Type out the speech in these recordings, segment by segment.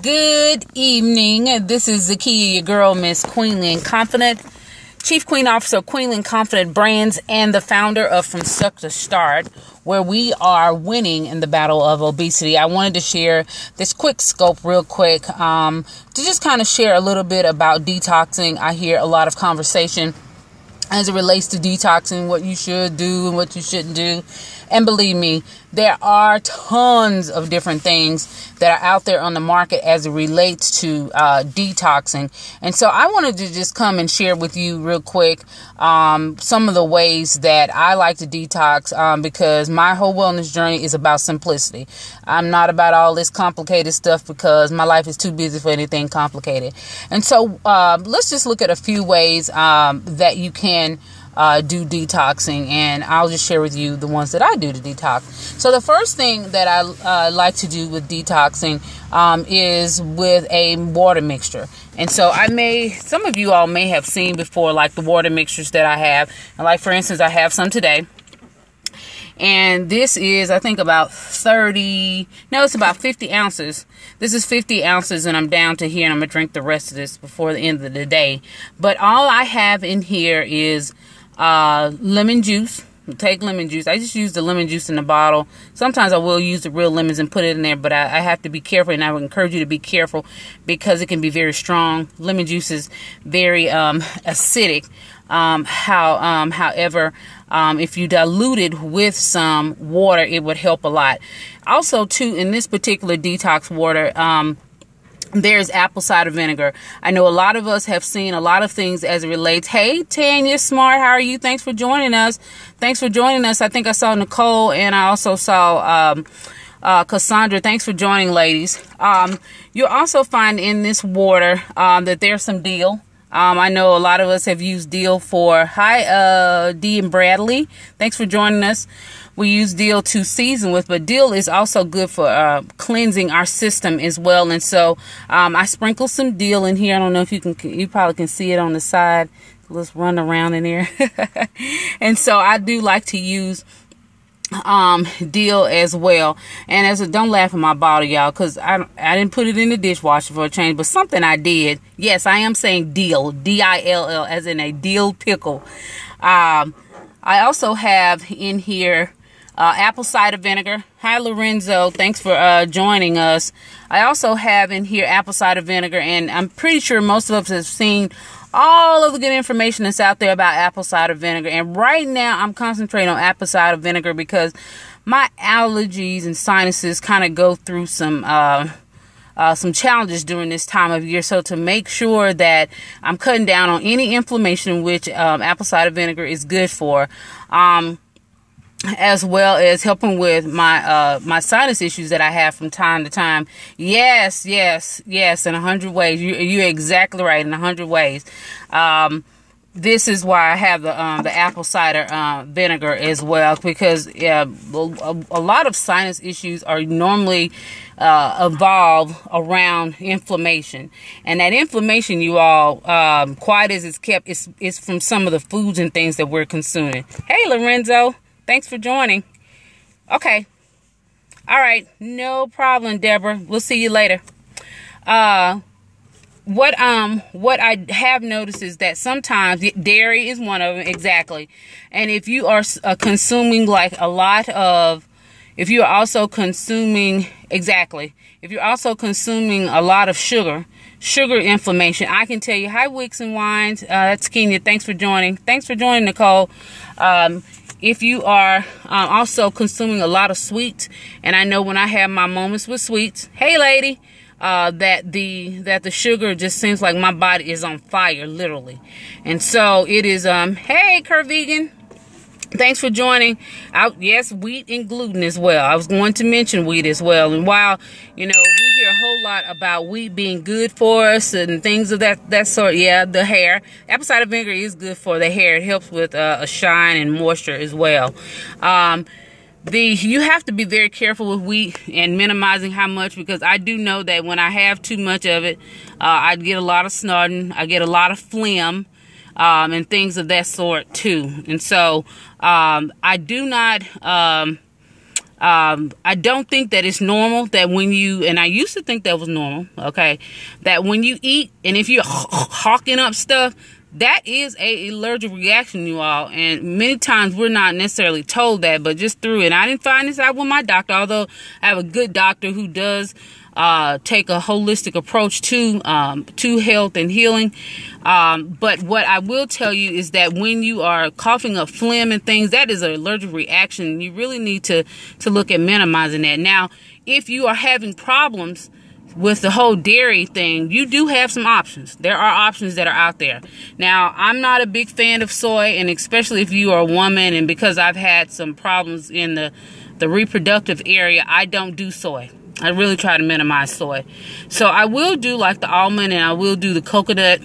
Good evening. This is Zakia, your girl, Miss Queenly and Confident, Chief Queen Officer of Queenly and Confident Brands, and the founder of From Suck to Start, where we are winning in the battle of obesity. I wanted to share this quick scope real quick to just kind of share a little bit about detoxing. I hear a lot of conversation as it relates to detoxing, what you should do and what you shouldn't do. And believe me, there are tons of different things that are out there on the market as it relates to detoxing. And so I wanted to just come and share with you real quick some of the ways that I like to detox because my whole wellness journey is about simplicity. I'm not about all this complicated stuff because my life is too busy for anything complicated. And so let's just look at a few ways that you can do detoxing, and I'll just share with you the ones that I do to detox. So the first thing that I like to do with detoxing is with a water mixture. And so some of you all may have seen before, like the water mixtures that I have. And like, for instance, I have some today. And this is, I think, about 50 ounces. This is 50 ounces, and I'm down to here, and I'm going to drink the rest of this before the end of the day. But all I have in here is lemon juice. Take lemon juice. I just use the lemon juice in the bottle. Sometimes I will use the real lemons and put it in there, but I have to be careful, and I would encourage you to be careful because it can be very strong. Lemon juice is very acidic. However, if you dilute it with some water, it would help a lot. Also, too, in this particular detox water, there's apple cider vinegar. I know a lot of us have seen a lot of things as it relates. Hey, Tanya Smart, how are you? Thanks for joining us. I think I saw Nicole, and I also saw Cassandra. Thanks for joining, ladies. You'll also find in this water that there's some dill. I know a lot of us have used dill for, Dee and Bradley. Thanks for joining us. We use dill to season with, but dill is also good for cleansing our system as well. And so I sprinkle some dill in here. I don't know if you probably can see it on the side. Let's run around in here. And so I do like to use dill as well. And don't laugh at my bottle, y'all, because I didn't put it in the dishwasher for a change, but something I did. Yes, I am saying dill, D-I-L-L, as in a dill pickle. I also have in here apple cider vinegar. Hi, Lorenzo. Thanks for joining us. I also have in here apple cider vinegar, and I'm pretty sure most of us have seen all of the good information that's out there about apple cider vinegar. And right now, I'm concentrating on apple cider vinegar because my allergies and sinuses kind of go through some challenges during this time of year. So to make sure that I'm cutting down on any inflammation, which apple cider vinegar is good for, as well as helping with my sinus issues that I have from time to time. Yes, in 100 ways. You're exactly right, in 100 ways. This is why I have the apple cider vinegar as well, because a lot of sinus issues are normally evolve around inflammation, and that inflammation, you all, quiet as it's kept, is from some of the foods and things that we're consuming. Hey, Lorenzo. Thanks for joining. Okay. All right. No problem, Deborah. We'll see you later. What I have noticed is that sometimes dairy is one of them. Exactly. And if you are consuming if you're also consuming a lot of sugar inflammation, I can tell you, hi, Wicks and Wines. That's Kenya. Thanks for joining. Thanks for joining, Nicole. If you are also consuming a lot of sweets, and I know when I have my moments with sweets, hey lady, that the sugar just seems like my body is on fire, literally. And so it is, hey, Kurt Vegan, thanks for joining. Yes, wheat and gluten as well. I was going to mention wheat as well. And while, we hear a whole lot about wheat being good for us and things of that sort. Yeah, the hair. Apple cider vinegar is good for the hair. It helps with a shine and moisture as well. You have to be very careful with wheat and minimizing how much, because I do know that when I have too much of it, I get a lot of snorting. I get a lot of phlegm. And things of that sort too. And so I do not I don't think that it's normal that when you, and I used to think that was normal, okay, that when you eat and if you're hawking up stuff, that is a allergic reaction, you all. And many times we're not necessarily told that, but just through it. And I didn't find this out with my doctor, although I have a good doctor who does take a holistic approach to health and healing. But what I will tell you is that when you are coughing up phlegm and things, that is an allergic reaction. You really need to look at minimizing that. Now, if you are having problems with the whole dairy thing, you do have some options. There are options that are out there. Now, I'm not a big fan of soy, and especially if you are a woman, and because I've had some problems in the reproductive area, I don't do soy. I really try to minimize soy. So I will do like the almond, and I will do the coconut,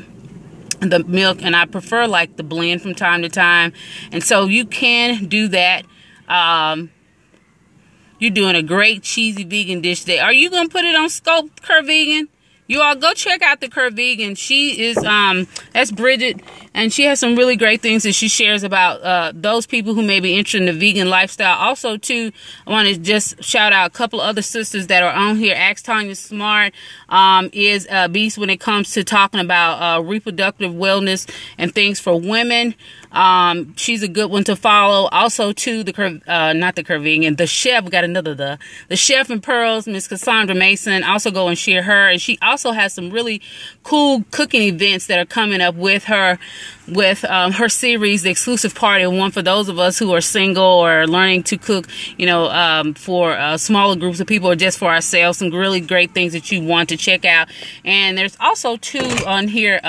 the milk, and I prefer like the blend from time to time. And so you can do that. You're doing a great cheesy vegan dish today. Are you going to put it on Scope Curve Vegan? You all go check out the Curve Vegan. She is, that's Bridget, and she has some really great things that she shares about those people who may be interested in the vegan lifestyle. Also, too, I want to just shout out a couple of other sisters that are on here. Ask Tanya Smart is a beast when it comes to talking about reproductive wellness and things for women. She's a good one to follow. Also, too, the chef, got another the chef and pearls, Miss Cassandra Mason. Also go and share her, and she also has some really cool cooking events that are coming up with her her series, the exclusive party, one for those of us who are single or learning to cook, for smaller groups of people or just for ourselves. Some really great things that you want to check out. And there's also too on here,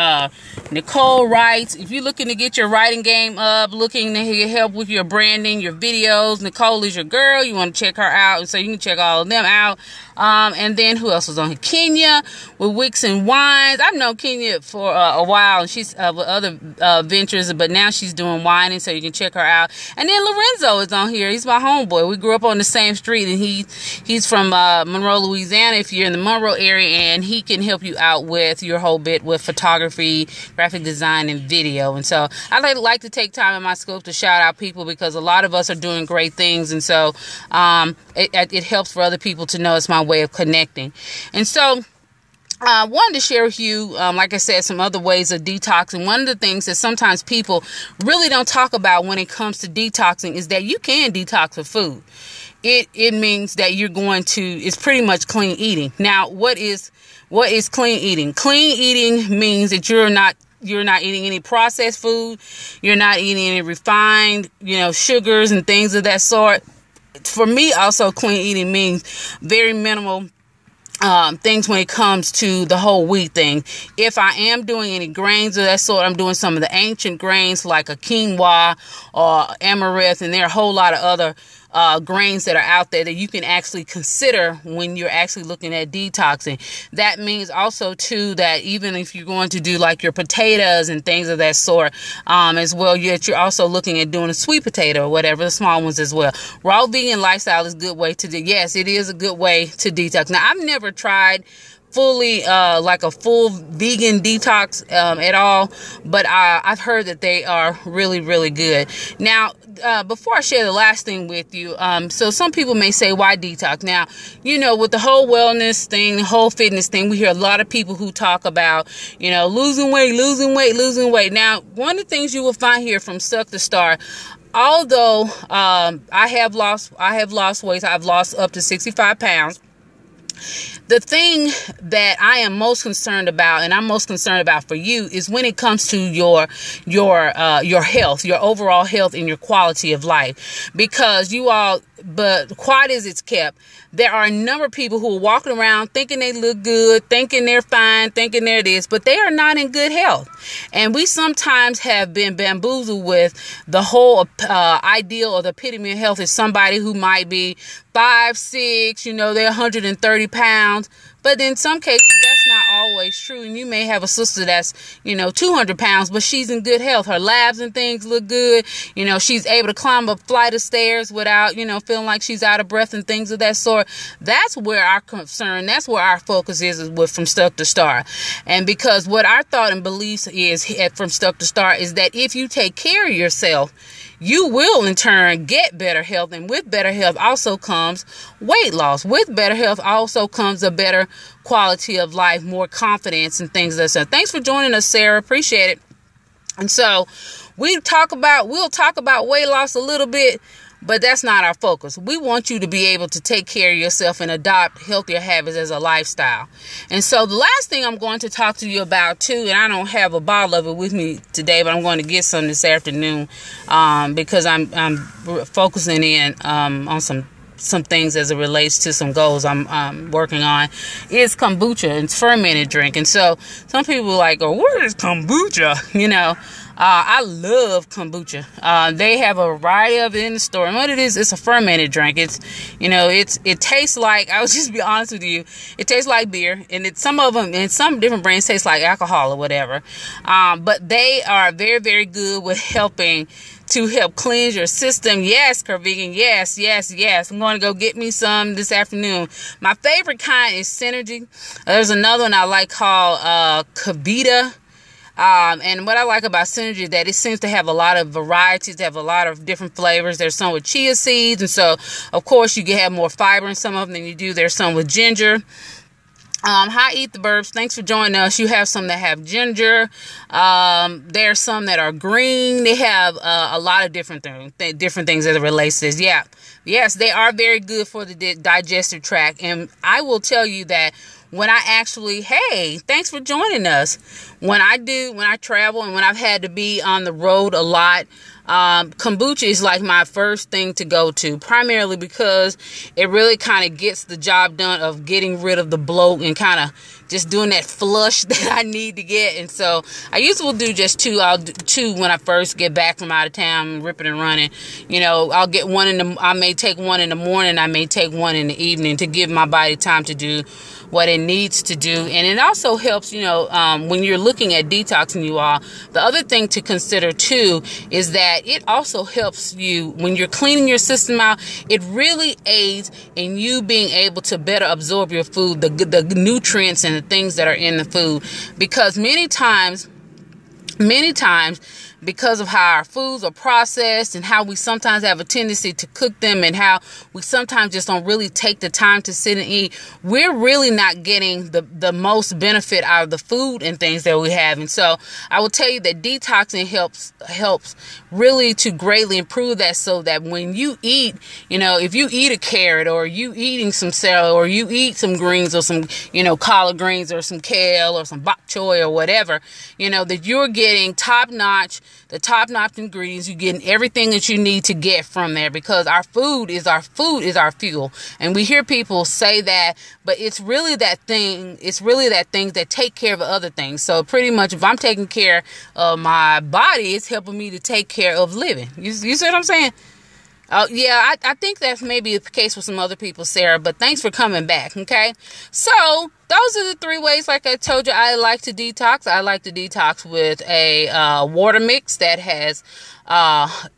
Nicole writes. If you're looking to get your writing game up, looking to get help with your branding, your videos, Nicole is your girl. You want to check her out, and so you can check all of them out. And then who else was on here? Kenya with Wicks and Wines. I've known Kenya for a while, and she's with other ventures, but now she's doing whining, so you can check her out. And then Lorenzo is on here. He's my homeboy. We grew up on the same street, and he's from Monroe, Louisiana, if you're in the Monroe area, and he can help you out with your whole bit with photography, graphic design, and video. And so I like to take time in my scope to shout out people, because a lot of us are doing great things, and so it helps for other people to know it's my way of connecting. And so I wanted to share with you, like I said, some other ways of detoxing. One of the things that sometimes people really don't talk about when it comes to detoxing is that you can detox with food. It means that you're going to, it's pretty much clean eating. Now, what is clean eating? Clean eating means that you're not eating any processed food. You're not eating any refined, sugars and things of that sort. For me, also, clean eating means very minimal things when it comes to the whole wheat thing. If I am doing any grains of that sort, I'm doing some of the ancient grains like a quinoa or amaranth, and there are a whole lot of other grains that are out there that you can actually consider when you're actually looking at detoxing. That means also too that even if you're going to do like your potatoes and things of that sort as well, yet you're also looking at doing a sweet potato or whatever, the small ones as well. Raw vegan lifestyle is a good way to do. Yes, it is a good way to detox. Now, I've never tried fully like a full vegan detox at all, but I've heard that they are really, really good. Now, before I share the last thing with you, so some people may say, why detox? Now, with the whole wellness thing, the whole fitness thing, we hear a lot of people who talk about, losing weight. Now, one of the things you will find here from Suck to Star, although I have lost weight, I've lost up to 65 pounds. The thing that I am most concerned about, and I'm most concerned about for you, is when it comes to your health, your overall health, and your quality of life. Because but quiet as it's kept, there are a number of people who are walking around thinking they look good, thinking they're fine, thinking they're this, but they are not in good health. And we sometimes have been bamboozled with the whole ideal or the epitome of health is somebody who might be 5'6", they're 130 pounds. But in some cases, that's not always true. And you may have a sister that's, 200 pounds, but she's in good health. Her labs and things look good. She's able to climb a flight of stairs without, feeling like she's out of breath and things of that sort. That's where our concern, that's where our focus is with From Stuck to Star. And because what our thought and beliefs is from Stuck to Star is that if you take care of yourself, you will in turn get better health. And with better health also comes weight loss. With better health also comes a better quality of life, more confidence and things like that. Thanks for joining us, Sarah. Appreciate it. And so we'll talk about weight loss a little bit, but that's not our focus. We want you to be able to take care of yourself and adopt healthier habits as a lifestyle. And so the last thing I'm going to talk to you about too, and I don't have a bottle of it with me today, but I'm going to get some this afternoon because I'm focusing in on some things as it relates to some goals I'm working on, is kombucha. It's fermented drink. And so some people are like, oh, what is kombucha? I love kombucha. They have a variety of it in the store. And what it is, it's a fermented drink. It tastes like, I would just be honest with you, it tastes like beer. And some of them, and some different brands taste like alcohol or whatever. But they are very, very good with helping to help cleanse your system. Yes, Vegan. Yes. I'm going to go get me some this afternoon. My favorite kind is Synergy. There's another one I like called Kavita. And what I like about Synergy is that it seems to have a lot of varieties, have a lot of different flavors. There's some with chia seeds. And so, of course, you can have more fiber in some of them than you do. There's some with ginger. Hi, Eat the Burbs. Thanks for joining us. You have some that have ginger. There's some that are green. They have a lot of different things as it relates to this. Yeah. Yes, they are very good for the digestive tract. And I will tell you that when I actually, hey, thanks for joining us. When I travel and when I've had to be on the road a lot, kombucha is like my first thing to go to, primarily because it really kind of gets the job done of getting rid of the bloat and kind of just doing that flush that I need to get. And so I usually will do just two. I'll do two when I first get back from out of town, ripping and running. I'll get I may take one in the morning. I may take one in the evening to give my body time to do what it needs to do. And it also helps, when you're looking at detoxing, you all, the other thing to consider too is that it also helps you when you're cleaning your system out. It really aids in you being able to better absorb your food, the nutrients and the things that are in the food, because many times, because of how our foods are processed and how we sometimes have a tendency to cook them and how we sometimes just don't really take the time to sit and eat, we're really not getting the most benefit out of the food and things that we have. And so I will tell you that detoxing helps really to greatly improve that, so that when you eat, if you eat a carrot or you eating some celery or you eat some greens or some, collard greens or some kale or some bok choy or whatever, that you're getting the top-notch ingredients. You're getting everything that you need to get from there, because our food is our fuel. And we hear people say that, but it's really that thing. It's really that things that take care of other things. So pretty much if I'm taking care of my body, it's helping me to take care of living. You see what I'm saying? Yeah, I think that's maybe the case with some other people, Sarah, but thanks for coming back, okay? So those are the three ways, like I told you, I like to detox. I like to detox with a water mix that has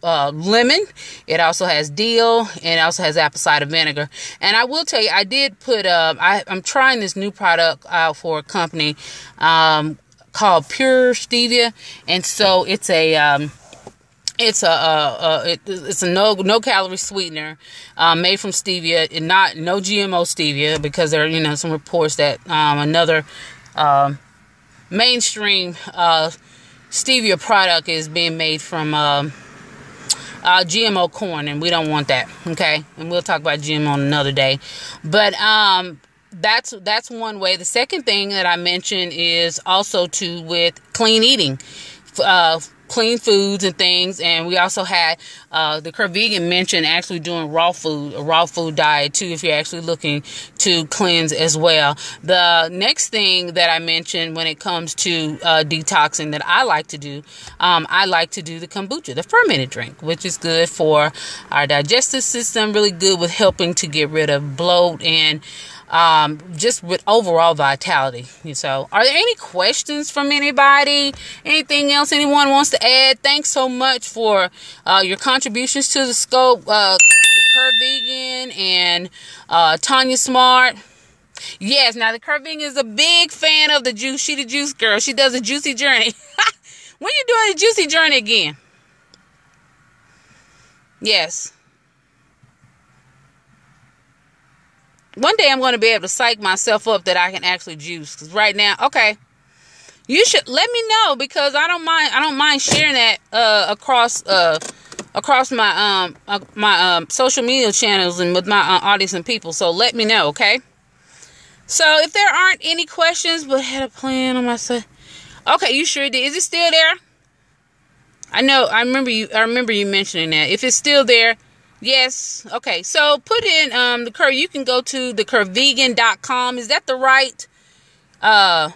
lemon. It also has dill, and it also has apple cider vinegar. And I will tell you, I did put, I'm trying this new product out for a company called Pure Stevia, and so it's a... It's a no calorie sweetener made from stevia, and no GMO stevia, because there are some reports that another mainstream stevia product is being made from GMO corn, and we don't want that. Okay, and we'll talk about GMO another day. But that's one way. The second thing that I mentioned is also with clean eating. Clean foods and things, and we also had the Vegan mentioned actually doing a raw food diet too, if you're actually looking to cleanse as well. The next thing that I mentioned when it comes to detoxing that I like to do the kombucha, the fermented drink, which is good for our digestive system, really good with helping to get rid of bloat and just with overall vitality. So are there any questions from anybody? Anything else anyone wants to add? Thanks so much for your contributions to the scope. The Vegan and Tanya Smart. Yes, now the Vegan is a big fan of the juice. She the juice girl. She does a juicy journey. When you doing a juicy journey again? Yes. One day I'm going to be able to psych myself up that I can actually juice. Because right now, okay, you should let me know, because I don't mind sharing that across my social media channels and with my audience and people. So let me know, okay? So if there aren't any questions, but had a plan on my side. Okay, you sure did. Is it still there? I know. I remember you mentioning that. If it's still there, yes. Okay. So put in the curve. You can go to thecurvevegan.com. Is that the right? I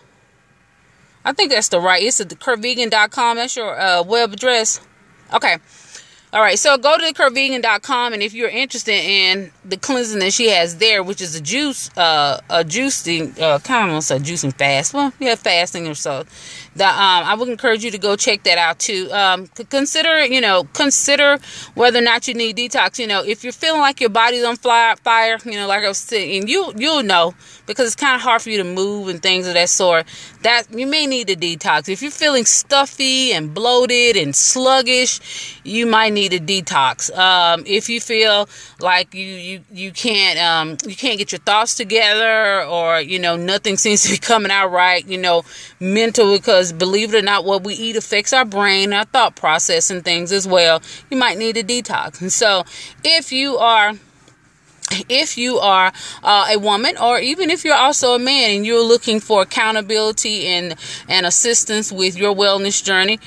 think that's the right. It's at thecurvevegan.com. That's your web address. Okay. All right, so go to thecurvevegan.com, and if you're interested in the cleansing that she has there, which is a juicing, kind of a juicing fast. Well, yeah, fasting or so. I would encourage you to go check that out too. Consider whether or not you need detox. If you're feeling like your body's on fire, like I was saying, and you'll know, because it's kind of hard for you to move and things of that sort, that you may need a detox. If you're feeling stuffy and bloated and sluggish, you might need a detox. If you feel like you can't get your thoughts together, or nothing seems to be coming out right, mental, because believe it or not, what we eat affects our brain, our thought process and things as well, you might need a detox. And so if you are a woman, or even if you're also a man and you're looking for accountability and assistance with your wellness journey,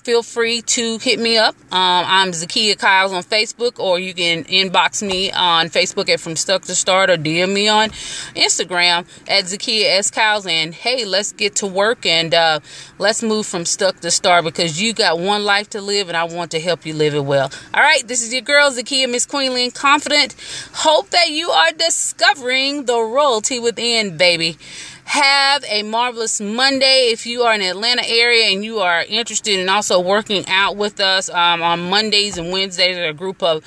feel free to hit me up. I'm Zakia Kyles on Facebook, or you can inbox me on Facebook at From Stuck to Start, or DM me on Instagram at Zakia S. Kyles. And hey, let's get to work and let's move from stuck to start, because you got one life to live and I want to help you live it well. All right, this is your girl Zakia, Miss Queenly, Confident. Hope that you are discovering the royalty within, baby. Have a marvelous Monday. If you are in the Atlanta area and you are interested in also working out with us on Mondays and Wednesdays, a group of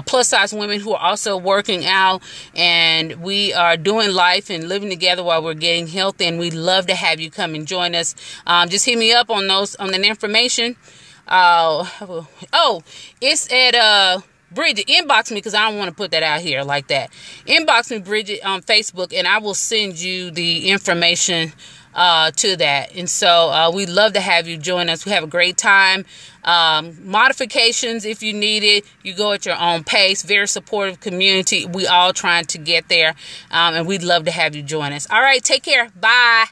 plus size women who are also working out, and we are doing life and living together while we're getting healthy, and we'd love to have you come and join us. Just hit me up on that information. It's at Bridget, inbox me, because I don't want to put that out here like that. Inbox me, Bridget, on Facebook, and I will send you the information to that. And so we'd love to have you join us. We have a great time. Modifications, if you need it, you go at your own pace. Very supportive community. We all trying to get there, and we'd love to have you join us. All right, take care. Bye.